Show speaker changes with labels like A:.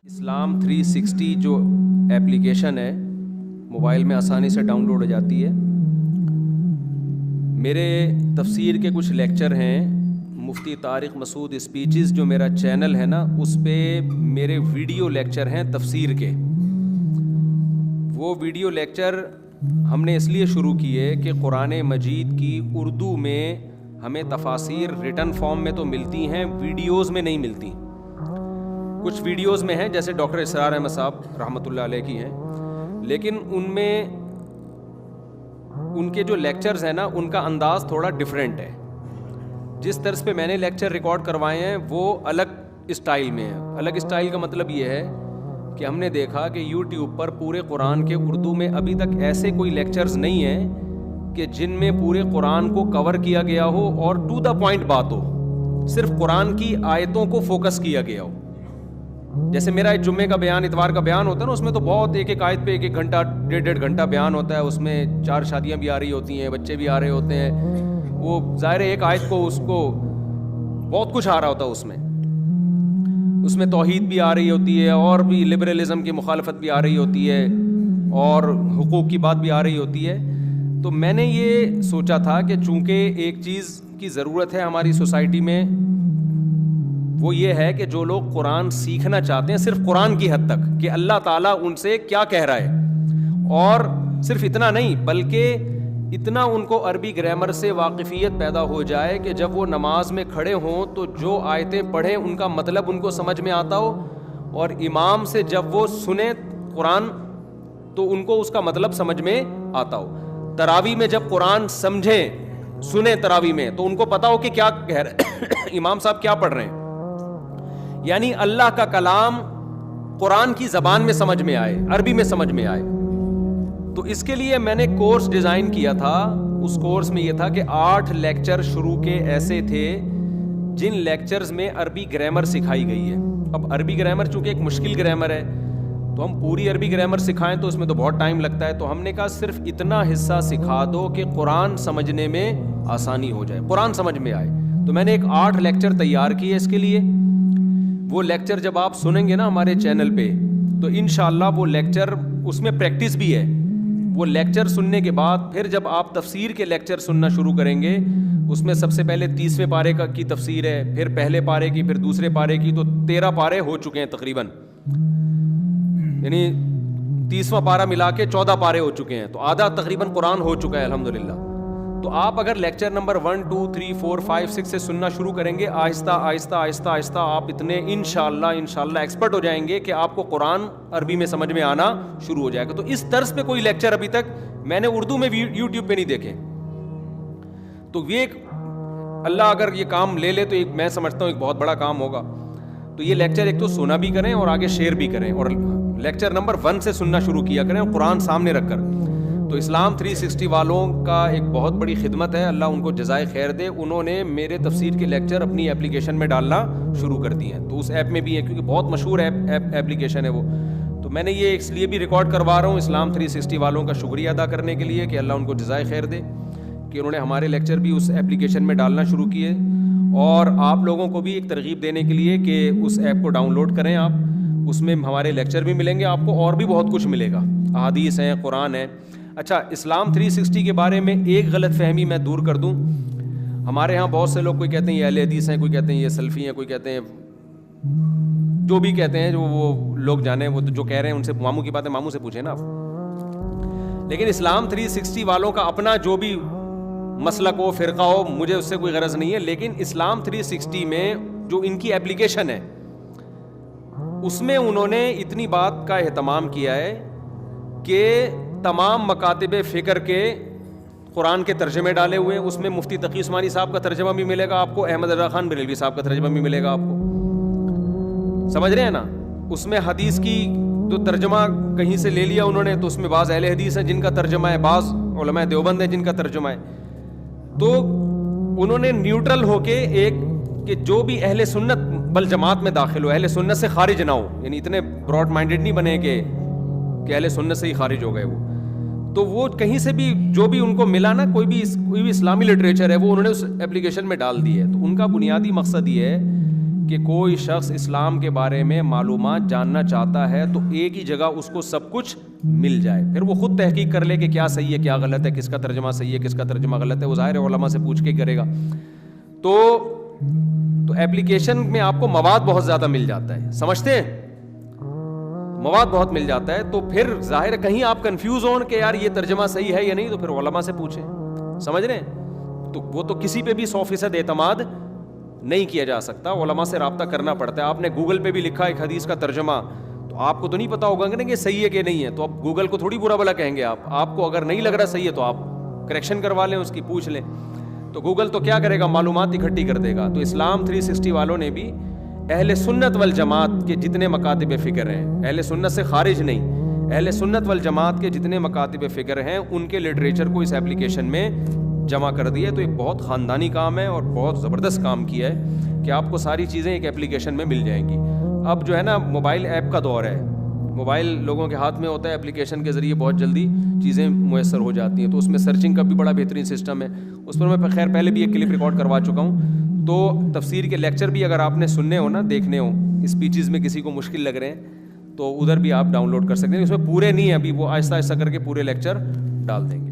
A: اسلام 360 جو ایپلیکیشن ہے موبائل میں آسانی سے ڈاؤن لوڈ ہو جاتی ہے. میرے تفسیر کے کچھ لیکچر ہیں, مفتی طارق مسعود اسپیچز جو میرا چینل ہے نا, اس پہ میرے ویڈیو لیکچر ہیں تفسیر کے. وہ ویڈیو لیکچر ہم نے اس لیے شروع کیے کہ قرآن مجید کی اردو میں ہمیں تفاسیر ریٹن فارم میں تو ملتی ہیں, ویڈیوز میں نہیں ملتی. کچھ ویڈیوز میں ہیں جیسے ڈاکٹر اسرار احمد صاحب رحمۃ اللہ علیہ کی ہیں, لیکن ان میں ان کے جو لیکچرز ہیں نا ان کا انداز تھوڑا ڈیفرنٹ ہے. جس طرز پہ میں نے لیکچر ریکارڈ کروائے ہیں وہ الگ اسٹائل میں ہیں. الگ اسٹائل کا مطلب یہ ہے کہ ہم نے دیکھا کہ یوٹیوب پر پورے قرآن کے اردو میں ابھی تک ایسے کوئی لیکچرز نہیں ہیں کہ جن میں پورے قرآن کو کور کیا گیا ہو اور ٹو دا پوائنٹ بات ہو, صرف قرآن کی آیتوں کو فوکس کیا گیا ہو. جیسے میرا ایک جمعے کا بیان, اتوار کا بیان ہوتا ہے نا, اس میں تو بہت ایک ایک آیت پہ ایک ایک گھنٹہ ڈیڑھ گھنٹہ بیان ہوتا ہے. اس میں 4 شادیاں بھی آ رہی ہوتی ہیں, بچے بھی آ رہے ہوتے ہیں. وہ ظاہر ایک آیت کو اس کو بہت کچھ آ رہا ہوتا ہے. اس میں توحید بھی آ رہی ہوتی ہے, اور بھی لبرلزم کی مخالفت بھی آ رہی ہوتی ہے, اور حقوق کی بات بھی آ رہی ہوتی ہے. تو میں نے یہ سوچا تھا کہ چونکہ ایک چیز کی ضرورت ہے ہماری سوسائٹی میں, وہ یہ ہے کہ جو لوگ قرآن سیکھنا چاہتے ہیں صرف قرآن کی حد تک کہ اللہ تعالیٰ ان سے کیا کہہ رہا ہے, اور صرف اتنا نہیں بلکہ اتنا ان کو عربی گرامر سے واقفیت پیدا ہو جائے کہ جب وہ نماز میں کھڑے ہوں تو جو آیتیں پڑھیں ان کا مطلب ان کو سمجھ میں آتا ہو, اور امام سے جب وہ سنیں قرآن تو ان کو اس کا مطلب سمجھ میں آتا ہو. تراویح میں جب قرآن سمجھیں سنیں تراویح میں تو ان کو پتا ہو کہ کیا کہہ رہے امام صاحب کیا پڑھ رہے ہیں. یعنی اللہ کا کلام قرآن کی زبان میں سمجھ میں آئے, عربی میں سمجھ میں آئے. تو اس کے لیے میں نے کورس ڈیزائن کیا تھا. اس کورس میں یہ تھا کہ 8 لیکچر شروع کے ایسے تھے جن لیکچرز میں عربی گرامر سکھائی گئی ہے. اب عربی گرامر چونکہ ایک مشکل گرامر ہے تو ہم پوری عربی گرامر سکھائیں تو اس میں تو بہت ٹائم لگتا ہے. تو ہم نے کہا صرف اتنا حصہ سکھا دو کہ قرآن سمجھنے میں آسانی ہو جائے, قرآن سمجھ میں آئے. تو میں نے ایک 8 لیکچر تیار کیے اس کے لیے. وہ لیکچر جب آپ سنیں گے نا ہمارے چینل پہ تو انشاءاللہ وہ لیکچر, اس میں پریکٹس بھی ہے. وہ لیکچر سننے کے بعد پھر جب آپ تفسیر کے لیکچر سننا شروع کریں گے, اس میں سب سے پہلے 30ویں پارے کی تفسیر ہے, پھر پہلے پارے کی, پھر دوسرے پارے کی, تو 13 پارے ہو چکے ہیں تقریباً. یعنی 30واں پارہ ملا کے 14 پارے ہو چکے ہیں, تو آدھا تقریباً قرآن ہو چکا ہے الحمدللہ. تو آپ اگر لیکچر نمبر 1 2 3 4 5 6 سے سننا شروع کریں گے, آہستہ آہستہ آہستہ آہستہ آپ اتنے انشاءاللہ ایکسپرٹ ہو جائیں گے کہ آپ کو قرآن عربی میں سمجھ میں آنا شروع ہو جائے گا. تو اس طرز پہ کوئی لیکچر ابھی تک میں نے اردو میں یوٹیوب پہ نہیں دیکھے. تو یہ ایک اللہ اگر یہ کام لے لے تو ایک میں سمجھتا ہوں ایک بہت بڑا کام ہوگا. تو یہ لیکچر ایک تو سنا بھی کریں اور آگے شیئر بھی کریں, اور لیکچر نمبر 1 سے سننا شروع کیا کریں قرآن سامنے رکھ کر. تو اسلام 360 والوں کا ایک بہت بڑی خدمت ہے, اللہ ان کو جزائے خیر دے. انہوں نے میرے تفسیر کے لیکچر اپنی اپلیکیشن میں ڈالنا شروع کر دیے ہیں. تو اس ایپ میں بھی ہے کیونکہ بہت مشہور اپلیکیشن ہے وہ. تو میں نے یہ اس لیے بھی ریکارڈ کروا رہا ہوں اسلام 360 والوں کا شکریہ ادا کرنے کے لیے کہ اللہ ان کو جزائے خیر دے کہ انہوں نے ہمارے لیکچر بھی اس اپلیکیشن میں ڈالنا شروع کیے, اور آپ لوگوں کو بھی ایک ترغیب دینے کے لیے کہ اس ایپ کو ڈاؤن لوڈ کریں آپ. اس میں ہمارے لیکچر بھی ملیں گے آپ کو, اور بھی بہت کچھ ملے گا, احادیث ہیں, قرآن ہے. اچھا, اسلام 360 کے بارے میں ایک غلط فہمی میں دور کر دوں. ہمارے ہاں بہت سے لوگ کوئی کہتے ہیں یہ اہل حدیث ہیں, کوئی کہتے ہیں یہ سلفی ہیں, کوئی کہتے ہیں جو بھی کہتے ہیں, جو وہ لوگ جانے, وہ جو کہہ رہے ہیں ان سے ماموں کی باتیں ماموں سے پوچھیں نا آپ. لیکن اسلام 360 والوں کا اپنا جو بھی مسلک ہو, فرقہ ہو, مجھے اس سے کوئی غرض نہیں ہے. لیکن اسلام 360 میں جو ان کی اپلیکیشن ہے اس میں انہوں نے اتنی بات کا اہتمام کیا ہے کہ تمام مکاتب فکر کے قرآن کے ترجمے ڈالے ہوئے ہیں. اس میں مفتی تقی عثمانی صاحب کا ترجمہ بھی ملے گا آپ کو, احمد رضا خان بریلوی صاحب کا ترجمہ بھی ملے گا آپ کو. سمجھ رہے ہیں نا. اس میں حدیث کی جو ترجمہ کہیں سے لے لیا انہوں نے, تو اس میں بعض اہل حدیث ہیں جن کا ترجمہ ہے, بعض علماء دیوبند ہیں جن کا ترجمہ ہے. تو انہوں نے نیوٹرل ہو کے ایک کہ جو بھی اہل سنت بل جماعت میں داخل ہو, اہل سنت سے خارج نہ ہو, یعنی اتنے براڈ مائنڈیڈ نہیں بنے کہ اہل سنت سے ہی خارج ہو گئے وہ. تو وہ کہیں سے بھی جو بھی ان کو ملا نا, کوئی بھی اسلامی لٹریچر ہے وہ انہوں نے اس اپلیکیشن میں ڈال دی ہے. تو ان کا بنیادی مقصد یہ ہے کہ کوئی شخص اسلام کے بارے میں معلومات جاننا چاہتا ہے تو ایک ہی جگہ اس کو سب کچھ مل جائے, پھر وہ خود تحقیق کر لے کہ کیا صحیح ہے کیا غلط ہے, کس کا ترجمہ صحیح ہے کس کا ترجمہ غلط ہے, وہ ظاہر ہے علماء سے پوچھ کے کرے گا. تو ایپلیکیشن میں آپ کو مواد بہت زیادہ مل جاتا ہے, سمجھتے ہیں, مواد بہت مل جاتا ہے, تو پھر ظاہر ہے کہیں آپ کنفیوز ہوں کہ یار یہ ترجمہ صحیح ہے یا نہیں, تو پھر علماء سے پوچھیں, سمجھ رہے ہیں. تو وہ تو کسی پہ بھی 100% اعتماد نہیں کیا جا سکتا, علماء سے رابطہ کرنا پڑتا ہے. آپ نے گوگل پہ بھی لکھا ایک حدیث کا ترجمہ, تو آپ کو تو نہیں پتا ہوگا کہ صحیح ہے کہ نہیں ہے, تو آپ گوگل کو تھوڑی برا بھلا کہیں گے. آپ کو اگر نہیں لگ رہا صحیح ہے تو آپ کریکشن کروا لیں, اس کی پوچھ لیں. تو گوگل تو کیا کرے گا, معلومات اکٹھی کر دے گا. تو اسلام 360 والوں نے بھی اہل سنت والجماعت کے جتنے مکاتب فکر ہیں, اہل سنت سے خارج نہیں, اہل سنت والجماعت کے جتنے مکاتب فکر ہیں ان کے لٹریچر کو اس ایپلیکیشن میں جمع کر دیے. تو یہ بہت خاندانی کام ہے اور بہت زبردست کام کیا ہے کہ آپ کو ساری چیزیں ایک ایپلیکیشن میں مل جائیں گی. اب جو ہے نا موبائل ایپ کا دور ہے, موبائل لوگوں کے ہاتھ میں ہوتا ہے, ایپلیکیشن کے ذریعے بہت جلدی چیزیں میسر ہو جاتی ہیں. تو اس میں سرچنگ کا بھی بڑا بہترین سسٹم ہے, اس پر میں خیر پہلے بھی ایک کلپ ریکارڈ کروا چکا ہوں. تو تفسیر کے لیکچر بھی اگر آپ نے سننے ہو نا, دیکھنے ہو, اسپیچز میں کسی کو مشکل لگ رہے ہیں تو ادھر بھی آپ ڈاؤن لوڈ کر سکتے ہیں. اس میں پورے نہیں ہیں ابھی, وہ آہستہ آہستہ کر کے پورے لیکچر ڈال دیں گے.